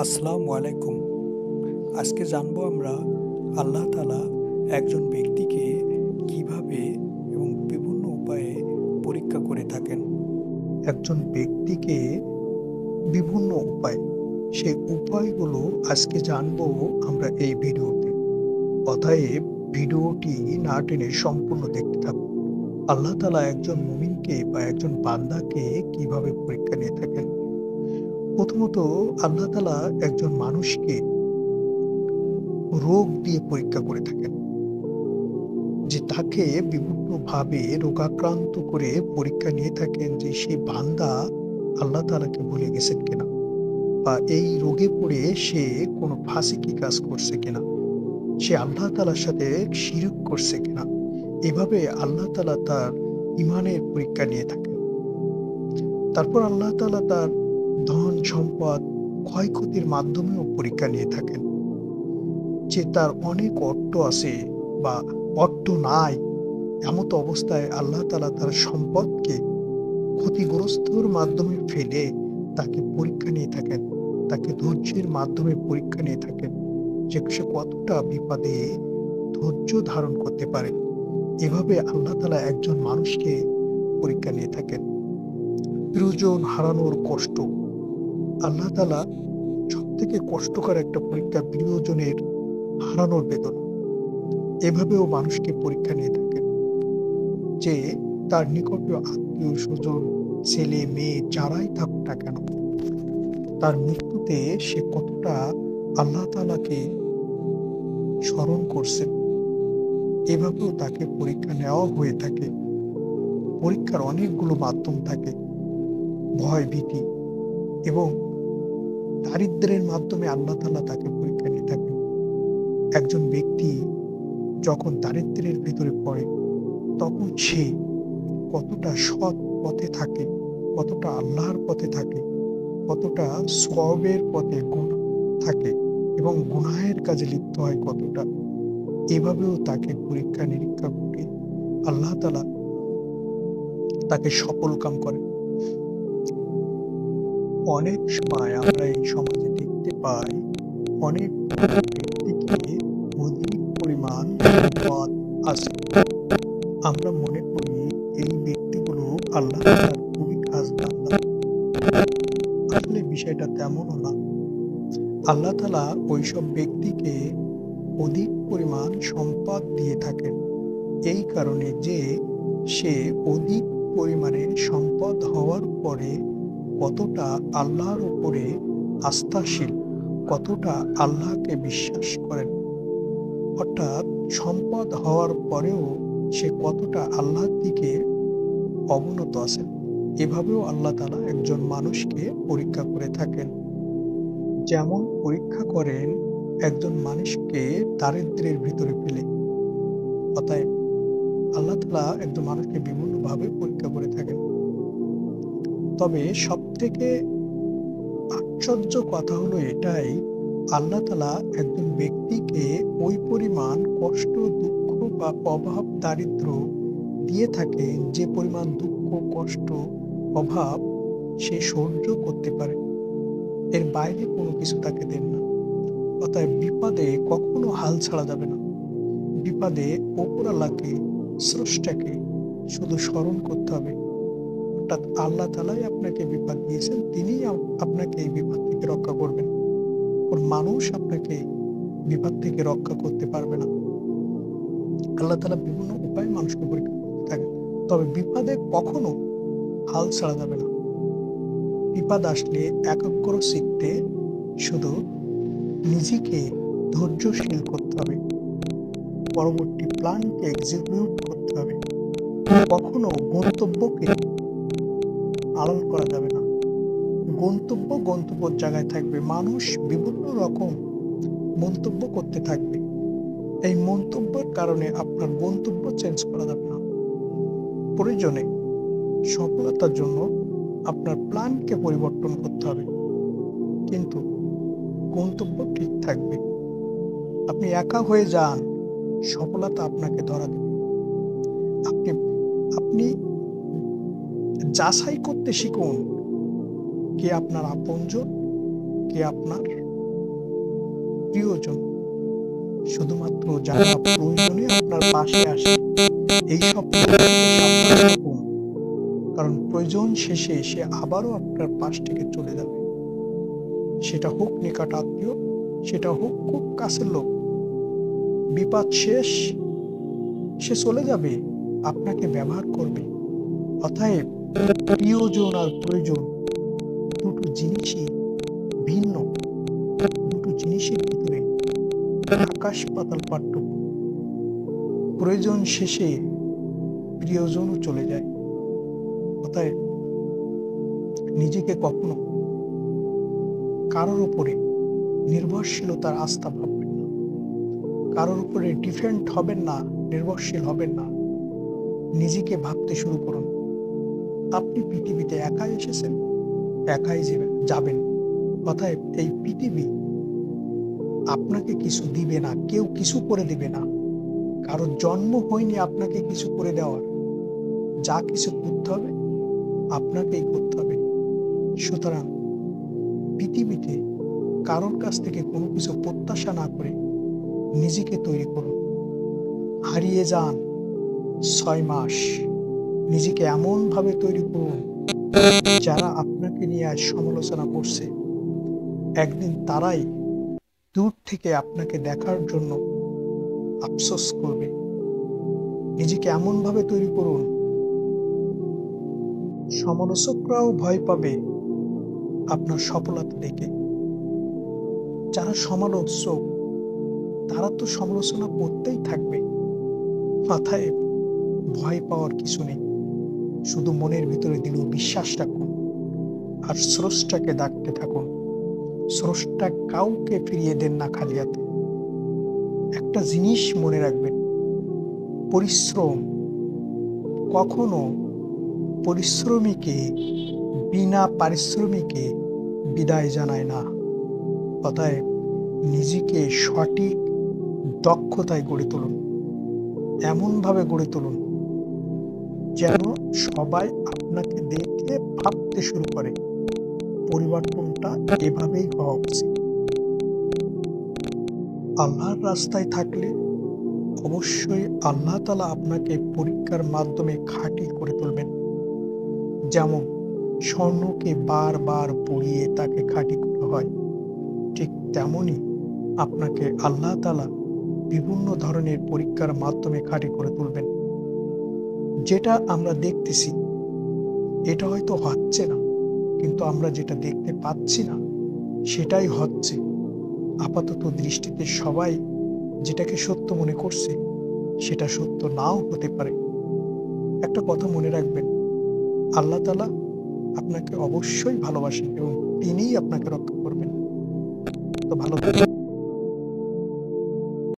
আসসালামু আলাইকুম। আজকে জানবো আমরা আল্লাহ তাআলা একজন ব্যক্তিকে কিভাবে এবং বিভিন্ন উপায়ে পরীক্ষা করে থাকেন। একজন ব্যক্তিকে বিভিন্ন উপায়, সেই উপায়গুলো আজকে জানবো আমরা এই ভিডিওতে। অতএব ভিডিওটি না টেনে সম্পূর্ণ দেখতে থাকুন। আল্লাহ তাআলা একজন মুমিনকে বা একজন বান্দাকে কিভাবে পরীক্ষা নিয়ে থাকেন। প্রথমত আল্লাহ তাআলা একজন মানুষকে রোগ দিয়ে পরীক্ষা করে থাকেন, যে তাকে বিভিন্নভাবে রোগাক্রান্ত করে পরীক্ষা নিয়ে থাকেন যে সে বান্দা আল্লাহ তাআলাকে ভুলে গেছেন কিনা, বা এই রোগে পড়ে সে কোনো ফাসিকি কাজ করছে কিনা, সে আল্লাহ তাআলার সাথে শিরক করছে কিনা। এভাবে আল্লাহ তাআলা তার ইমানের পরীক্ষা নিয়ে থাকেন। তারপর আল্লাহ তাআলা তার ধন সম্পদ ক্ষয়ক্ষতির মাধ্যমেও পরীক্ষা নিয়ে থাকেন, যে তার অনেক অর্থ আছে বা অর্থ নাই, এমত অবস্থায় আল্লাহ তাআলা তার সম্পদকে ক্ষতিগ্রস্তর মাধ্যমে ফেলে তাকে পরীক্ষা নিয়ে থাকেন, তাকে ধৈর্যের মাধ্যমে পরীক্ষা নিয়ে থাকেন যে সে কতটা বিপদে ধৈর্য ধারণ করতে পারে। এভাবে আল্লাহ তাআলা একজন মানুষকে পরীক্ষা নিয়ে থাকেন। প্রিয়জন হারানোর কষ্ট, আল্লাহ তাআলা সবথেকে কষ্টকর একটা পরীক্ষা প্রিয়জনের হারানোর বেদনা। এভাবেও মানুষকে পরীক্ষা নিয়ে থাকেন, যে তার নিকটীয় আত্মীয় স্বজন, ছেলে মেয়ে যারাই থাকুক না কেন, তার মৃত্যুতে সে কতটা আল্লাহ তাআলাকে স্মরণ করছেন। এভাবেও তাকে পরীক্ষা নেওয়া হয়ে থাকে। পরীক্ষার অনেকগুলো মাধ্যম থাকে, ভয় ভীতি এবং দারিদ্র্যের মাধ্যমে আল্লাহ তাআলা তাকে পরীক্ষা নিয়ে থাকেন। একজন ব্যক্তি যখন দারিদ্র্যের ভিতরে পড়ে, তখন সে কতটা সৎ পথে থাকে, কতটা আল্লাহর পথে থাকে, কতটা সওয়াবের পথে থাকে এবং গুনাহের কাজে লিপ্ত হয় কতটা। এভাবেও তাকে পরীক্ষা নিরীক্ষা করে আল্লাহ তাআলা তাকে সফল কাম করেন। অনেক সময় আমরা এই সমাজে দেখতে পাই, অনেক ব্যক্তিকে অধিক পরিমাণ সম্পদ আছে। আমরা মনে করি এই ব্যক্তিগুলো আল্লাহ তাআলার খুবই খাস বান্দা। আসলে বিষয়টা তেমনও না। আল্লাহ তাআলা ওইসব ব্যক্তিকে অধিক পরিমাণ সম্পদ দিয়ে থাকেন এই কারণে যে সে অধিক পরিমাণে সম্পদ হওয়ার পরে কতটা আল্লাহর উপরে আস্থাশীল, কতটা আল্লাহকে বিশ্বাস করেন। অর্থাৎ সম্পদ হওয়ার পরেও সে কতটা আল্লাহর দিকে অবনত আছেন। এভাবেও আল্লাহ তাআলা একজন মানুষকে পরীক্ষা করে থাকেন। যেমন পরীক্ষা করেন একজন মানুষকে দারিদ্র্যের ভিতরে ফেলে। অতএব আল্লাহ তাআলা একজন মানুষকে বিভিন্নভাবে পরীক্ষা করে থাকেন। তবে সবথেকে আশ্চর্য কথা হলো এটাই, আল্লাহ তাআলা একজন ব্যক্তিকে ওই পরিমাণ কষ্ট, দুঃখ বা অভাব, দারিদ্র্য দিয়ে থাকেন যে পরিমাণ দুঃখ, কষ্ট, অভাব সে সহ্য করতে পারে। এর বাইরে কোনো কিছু তাকে দেন না। অতএব বিপদে কখনো হাল ছাড়া যাবে না। বিপদে ওপরওয়ালাকে, স্রষ্টাকে শুধু স্মরণ করতে হবে। অর্থাৎ আল্লাহ তাআলাই আপনাকে বিপদ দিয়েছেন, তিনিই আপনাকে এই বিপদ থেকে রক্ষা করবেন। কোন মানুষ আপনাকে বিপদ থেকে রক্ষা করতে পারবে না। আল্লাহ তাআলা বিভিন্ন উপায়ে মানুষকে পরীক্ষা করতে থাকেন। তবে বিপদে কখনো হাল ছাড়া যাবে না। বিপদ আসলে একাগ্র চিত্তে শুধু নিজেকে ধৈর্যশীল করতে হবে, পরবর্তী প্ল্যানকে এক্সিকিউট করতে হবে। কখনো গন্তব্যকে আড়াল করা যাবে না। গন্তব্যের জায়গায় থাকবে। মানুষ বিভিন্ন রকম মন্তব্য করতে থাকবে। এই মন্তব্যের কারণে আপনার গন্তব্য চেঞ্জ করা যাবে না। প্রয়োজনে সফলতার জন্য আপনার প্ল্যানকে পরিবর্তন করতে হবে, কিন্তু গন্তব্য ঠিক থাকবে। আপনি একা হয়ে যান, সফলতা আপনাকে ধরা দেবে। আপনি আপনি যাচাই করতে শিখুন কে আপনার আপনজন, কে আপনার প্রিয়জন, শুধুমাত্র যারা প্রয়োজনে আপনার পাশে আসে, এইসব লোক থেকে সাবধান থাকুন। কারণ প্রয়োজন শেষে সে আবারও আপনার পাশ থেকে চলে যাবে। সেটা হোক নিকট আত্মীয়, সেটা হোক খুব কাছের লোক। বিপদ শেষ, সে চলে যাবে, আপনাকে ব্যবহার করবে। অতএব প্রিয়জন আর প্রয়োজন দুটো জিনিসই ভিন্ন। দুটো জিনিসের ভিতরে আকাশ পাতাল পার্থক্য। প্রয়োজন শেষে প্রিয়জনও চলে যায়। অতএব নিজেকে কখনো কারোর উপরে নির্ভরশীলতার আস্থা ভাববেন না, কারোর উপরে ডিপেন্ড হবেন না, নির্ভরশীল হবেন না। নিজেকে ভাবতে শুরু করুন, আপনি পৃথিবীতে একাই এসেছেন, একাই যাবেন। অতএব এই পৃথিবী আপনাকে কিছু দিবে না, কেউ কিছু করে দিবে না। কারোর জন্ম হয়নি আপনাকে কিছু করে দেওয়ার। যা কিছু করতে হবে আপনাকেই করতে হবে। সুতরাং পৃথিবীতে কারোর কাছ থেকে কোনো কিছু প্রত্যাশা না করে নিজেকে তৈরি করুন। হারিয়ে যান 6 মাস, নিজেকে এমনভাবে তৈরি করুন যারা আপনাকে নিয়ে আজ সমালোচনা করছে, একদিন তারাই দূর থেকে আপনাকে দেখার জন্য আফসোস করবে। নিজেকে এমনভাবে তৈরি করুন, সমালোচকরাও ভয় পাবে আপনার সফলতা দেখে। যারা সমালোচক তারা তো সমালোচনা করতেই থাকবে। মাথায় ভয় পাওয়ার কিছু নেই, শুধু মনের ভিতরে দৃঢ় বিশ্বাস রাখুন আর স্রষ্টাকে ডাকতে থাকুন। স্রষ্টা কাউকে ফিরিয়ে দেন না খালি হাতে। একটা জিনিস মনে রাখবেন, পরিশ্রম কখনো পরিশ্রমীকে বিনা পারিশ্রমিকে বিদায় জানায় না। অতএব নিজেকে সঠিক দক্ষতায় গড়ে তুলুন, এমনভাবে গড়ে তুলুন যেন সবাই আপনাকে দেখে ভাবতে শুরু করে। পরিবর্তনটা এভাবেই হওয়া উচিত। আল্লাহর রাস্তায় থাকলে অবশ্যই আল্লাহ তাআলা আপনাকে পরীক্ষার মাধ্যমে খাঁটি করে তুলবেন। যেমন স্বর্ণকে বারবার পুড়িয়ে তাকে খাঁটি করা হয়, ঠিক তেমনই আপনাকে আল্লাহ তাআলা বিভিন্ন ধরনের পরীক্ষার মাধ্যমে খাঁটি করে তুলবেন। যেটা আমরা দেখতেছি এটা হয়তো হচ্ছে না, কিন্তু আমরা যেটা দেখতে পাচ্ছি না সেটাই হচ্ছে। আপাতত দৃষ্টিতে সবাই যেটাকে সত্য মনে করছে সেটা সত্য নাও হতে পারে। একটা কথা মনে রাখবেন, আল্লাহ তাআলা আপনাকে অবশ্যই ভালোবাসেন এবং তিনিই আপনাকে রক্ষা করবেন। তো ভালো থাকবেন।